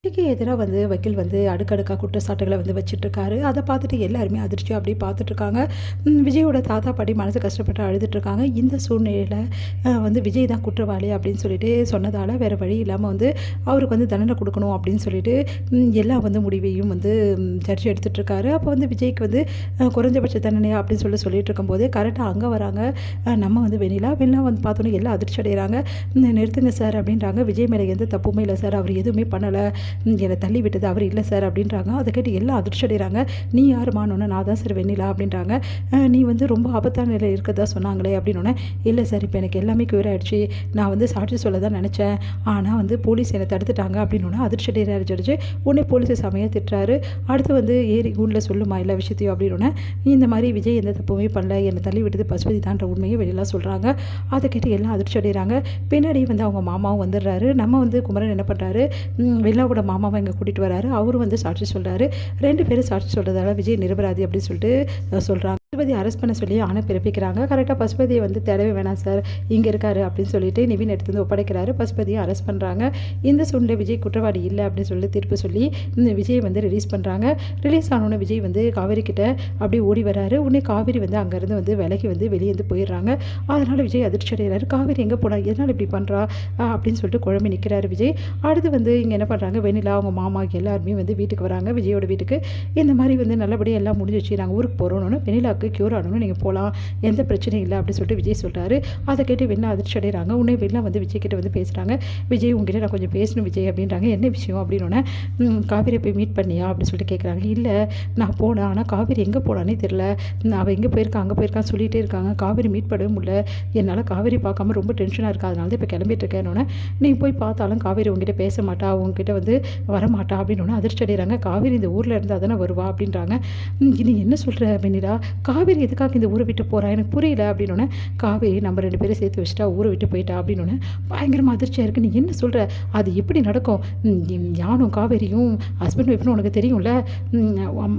விஜய்க்கு எதிராக வந்து வக்கீல் வந்து அடுக்கடுக்காக குற்றச்சாட்டுகளை வந்து வச்சிட்ருக்காரு. அதை பார்த்துட்டு எல்லாருமே அதிர்ச்சியாக அப்படியே பார்த்துட்ருக்காங்க. விஜயோட தாத்தா பாட்டி மனசு கஷ்டப்பட்டு அழுதுட்ருக்காங்க. இந்த சூழ்நிலையில் வந்து விஜய் தான் குற்றவாளி அப்படின்னு சொல்லிட்டு சொன்னதால் வேறு வழி இல்லாமல் வந்து அவருக்கு வந்து தண்டனை கொடுக்கணும் அப்படின்னு சொல்லிட்டு எல்லா வந்து முடிவையும் வந்து ஜட்ஜ் எடுத்துகிட்ருக்காரு. அப்போ வந்து விஜய்க்கு வந்து குறைஞ்சபட்ச தண்டனையா அப்படின்னு சொல்லிட்டு இருக்கும்போது கரெக்டாக அங்கே வராங்க நம்ம வந்து வெண்ணிலா வந்து பார்த்தோன்னே எல்லாம் அதிர்ச்சி அடைகிறாங்க. நிறுத்துங்க சார் அப்படின்றாங்க. விஜய் மேலே எந்த தப்புமே இல்லை சார், அவர் எதுவுமே பண்ணலை, என்னை தள்ளி விட்டது அவர் இல்லை சார் அப்படின்றாங்க. அதை கேட்டு எல்லாம் அதிர்ச்சி அடைகிறாங்க. நீ யாருமானோன்னு நான் தான் சார் வெண்ணிலா அப்படின்றாங்க. நீ வந்து ரொம்ப ஆபத்தான நிலையில் இருக்கதா சொன்னாங்களே அப்படின்னோடனே இல்லை சார் இப்போ எனக்கு எல்லாமே க்யூர் ஆகிடுச்சு, நான் வந்து சாட்சி சொல்ல தான் நினச்சேன், ஆனால் வந்து போலீஸ் என்னை தடுத்துட்டாங்க அப்படின்னோடனே அதிர்ச்சி அடைகிறாரு ஜட்ஜு. உடனே போலீஸை செமையாக திட்டுறாரு. அடுத்து வந்து ஏறி ஊரில் சொல்லுமா எல்லா விஷயத்தையும் அப்படின்னோடனே இந்த மாதிரி விஜய் எந்த தப்புமே பண்ணல, என்னை தள்ளி விட்டது பசுபதி தான்ற உண்மையை வெளியெல்லாம் சொல்கிறாங்க. அதை கேட்டு எல்லாம் அதிர்ச்சி அடைகிறாங்க. பின்னாடி வந்து அவங்க மாமாவும் வந்துடுறாரு. நம்ம வந்து குமரன் என்ன பண்ணுறாரு, வெள்ளாவோட மாமாவை இங்கே கூட்டிகிட்டு வராரு. அவரும் வந்து சாட்சி சொல்கிறாரு. 2 பேரும் சாட்சி சொல்கிறதால விஜய் நிரபராதி அப்படின்னு சொல்லிட்டு சொல்கிறாங்க. பசுபதி அரெஸ்ட் பண்ண சொல்லி ஆணை பிறப்பிக்கிறாங்க. கரெக்டாக பசுபதியை வந்து தேடவே வேணாம் சார், இங்கே இருக்காரு அப்படின்னு சொல்லிட்டு நிவின் எடுத்து வந்து ஒப்படைக்கிறாரு. பசுபதியை அரெஸ்ட் பண்ணுறாங்க. இந்த சூழ்நிலை விஜய் குற்றவாளி இல்லை அப்படின்னு சொல்லி தீர்ப்பு சொல்லி விஜய் வந்து ரிலீஸ் பண்ணுறாங்க. ரிலீஸ் ஆனோன்னு விஜய் வந்து காவேரி கிட்ட அப்படியே ஓடி வராரு. உடனே காவேரி வந்து அங்கேருந்து வந்து விலகி வந்து வெளியே வந்து போயிடுறாங்க. அதனால் விஜய் அதிர்ச்சி அடைகிறாரு. காவேரி எங்கே போனா, எதனால் இப்படி பண்ணுறா அப்படின்னு சொல்லிட்டு குழம்பி நிற்கிறாரு விஜய். அடுத்து வந்து இங்கே என்ன பண்ணுறாங்க, வெண்ணிலா அவங்க மாமா எல்லாருமே வந்து வீட்டுக்கு வராங்க, விஜயோட வீட்டுக்கு. இந்த மாதிரி வந்து நல்லபடியாக எல்லாம் முடிஞ்சிச்சு, நாங்கள் ஊருக்கு போகிறோன்னு, வெண்ணிலாவுக்கு க்யூர் ஆகணும்னு நீங்கள் போகலாம், எந்த பிரச்சனையும் இல்லை அப்படின்னு சொல்லிட்டு விஜய் சொல்கிறாரு. அதை கேட்டு வெண்ணிலா அதிர்ச்சி அடைகிறாங்க. உடனே வெண்ணிலா வந்து விஜய் கிட்ட வந்து பேசுகிறாங்க. விஜய் உங்ககிட்ட நான் கொஞ்சம் பேசணும் விஜய் அப்படின்றாங்க. என்ன விஷயம் அப்படின்னோடனே காவேரி போய் மீட் பண்ணியா அப்படின்னு சொல்லிட்டு கேட்குறாங்க. இல்லை நான் போனேன், ஆனால் காவேரி எங்கே போனானே தெரில, அவள் எங்கே போயிருக்கா அங்கே போயிருக்கான்னு சொல்லிகிட்டே இருக்காங்க, காவேரி மீட் பண்ணவே முடியல, என்னால் காவேரி பார்க்காம ரொம்ப டென்ஷனாக இருக்குது, அதனால தான் இப்போ கிளம்பிட்டு இருக்கேன்னொன்னே நீ போய் பார்த்தாலும் காவேரி உங்ககிட்ட பேச மாட்டா, உங்ககிட்ட வந்து வரமாட்டா அப்படின்னு அதிர்ச்சி அடைகிறாங்க. காவேரி இந்த ஊரில் இருந்தால் தானே வருவா அப்படின்றாங்க. நீ என்ன சொல்கிற வெண்ணிலா, காவேரி எதுக்காக இந்த ஊரை விட்டு போகிறா எனக்கு புரியல அப்படின்னோடனே காவேரி நம்ம 2 பேரும் சேர்த்து வச்சுட்டா ஊரை விட்டு போயிட்டா அப்படின்னோடனே பயங்கரமாக அதிர்ச்சியாக இருக்குது. நீ என்ன சொல்கிற, அது எப்படி நடக்கும், யானும் காவேரியும் ஹஸ்பண்ட் ஒய்ஃப்னு உனக்கு தெரியும்ல,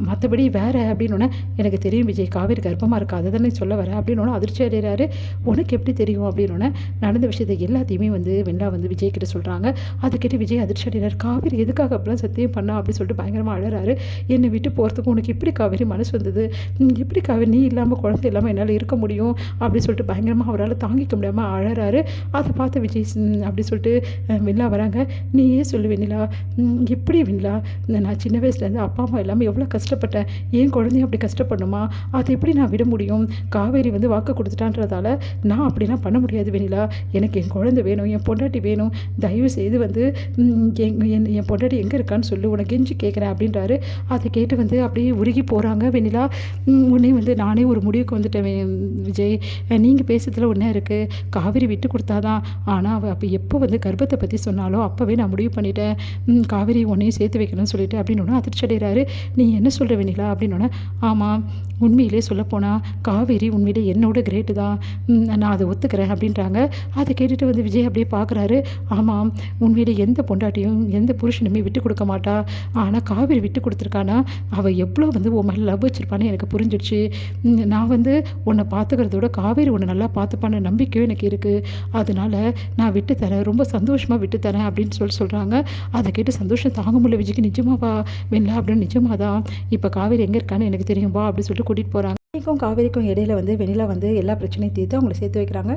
மற்றபடி வேறு அப்படின்னோடனே எனக்கு தெரியும் விஜய், காவேரி கர்ப்பமாக இருக்கா, அதை தானே சொல்ல வர அப்படின்னோடனே அதிர்ச்சி அடைகிறாரு. உனக்கு எப்படி தெரியும் அப்படின்னோடனே நடந்த விஷயத்தை எல்லாத்தையுமே வந்து வெண்ணிலா வந்து விஜய் கிட்ட சொல்கிறாங்க. அதை கேட்டு விஜய் அதிர்ச்சி அடைகிறார். காவேரி எதுக்காக அப்படிலாம் சத்தியம் பண்ணா அப்படின்னு சொல்லிட்டு பயங்கரமாக அழறாரு. என்னை விட்டு போகிறதுக்கு உனக்கு எப்படி காவேரி மனசு வந்தது, எப்படி காவேரி நீ இல்லாமல் குழந்தை இல்லாமல் என்னால் இருக்க முடியும் அப்படின்னு சொல்லிட்டு பயங்கரமாக அவரால் தாங்கிக்க முடியாமல் அழறாரு. அதை பார்த்து விஜய் அப்படி சொல்லிட்டு வெண்ணிலா வராங்க. நீயே சொல்லு வெண்ணிலா, எப்படி வெண்ணிலா, நான் சின்ன வயசுலேருந்து அப்பா அம்மா எல்லாமே எவ்வளோ கஷ்டப்பட்டேன், ஏன் குழந்தையும் அப்படி கஷ்டப்படணுமா, அதை எப்படி நான் விட முடியும், காவேரி வந்து வாக்கு கொடுத்துட்டான்றதால நான் அப்படிலாம் பண்ண முடியாது வெண்ணிலா, எனக்கு என் குழந்தை வேணும், என் பொண்டாட்டி வேணும், தயவு செய்து வந்து என் பொண்டாட்டி எங்கே இருக்கான்னு சொல்லு, உனக்கு கெஞ்சி கேட்குறேன் அப்படின்றாரு. அதை கேட்டு வந்து அப்படியே உருகி போகிறாங்க வெண்ணிலா. உடனே வந்து நானே ஒரு முடிவுக்கு வந்துட்டேன் விஜய், நீங்கள் பேசுறதுல ஒன்றா இருக்குது, காவேரி விட்டு கொடுத்தாதான், ஆனால் அவள் அப்போ எப்போ வந்து கர்ப்பத்தை பற்றி சொன்னாலோ அப்போவே நான் முடிவு பண்ணிட்டேன், காவேரி உன்னையும் சேர்த்து வைக்கணும்னு சொல்லிட்டு அப்படின்னு அதிர்ச்சி அடைகிறாரு. நீ என்ன சொல்கிற வெண்ணிலா அப்படின்னோடனே ஆமாம், உண்மையிலே சொல்லப்போனால் காவேரி உண்மையிலே என்னோட கிரேட்டு தான், நான் அதை ஒத்துக்கிறேன் அப்படின்றாங்க. அதை கேட்டுட்டு வந்து விஜய் அப்படியே பார்க்குறாரு. ஆமாம், உண்மையிலே எந்த பொண்டாட்டியும் எந்த புருஷனுமே விட்டு கொடுக்க மாட்டா, ஆனால் காவேரி விட்டு கொடுத்துருக்கானா அவள் எவ்வளோ வந்து உன் மேலே லவ் வச்சுருப்பான்னு எனக்கு புரிஞ்சிடுச்சு, நான் வந்து உன்னை பார்த்துக்கிறதோட காவேரி உன்னை நல்லா பார்த்துப்பான நம்பிக்கையும் எனக்கு இருக்குது, அதனால் நான் விட்டு தரேன், ரொம்ப சந்தோஷமாக விட்டு தரேன் அப்படின்னு சொல்கிறாங்க. அதை கேட்டு சந்தோஷம் தாங்க முடியல விஜய்க்கு. நிஜமாவா வெண்ணிலா அப்படின்னு, நிஜமாக தான், இப்போ காவேரி எங்கே இருக்கான்னு எனக்கு தெரியும் வா அப்படின்னு சொல்லிட்டு கூட்டிகிட்டு போகிறாங்க. காவேரிக்கும் இடையில வந்து வெண்ணிலா வந்து எல்லா பிரச்சனையும் தீர்த்து அவங்கள சேர்த்து வைக்கிறாங்க.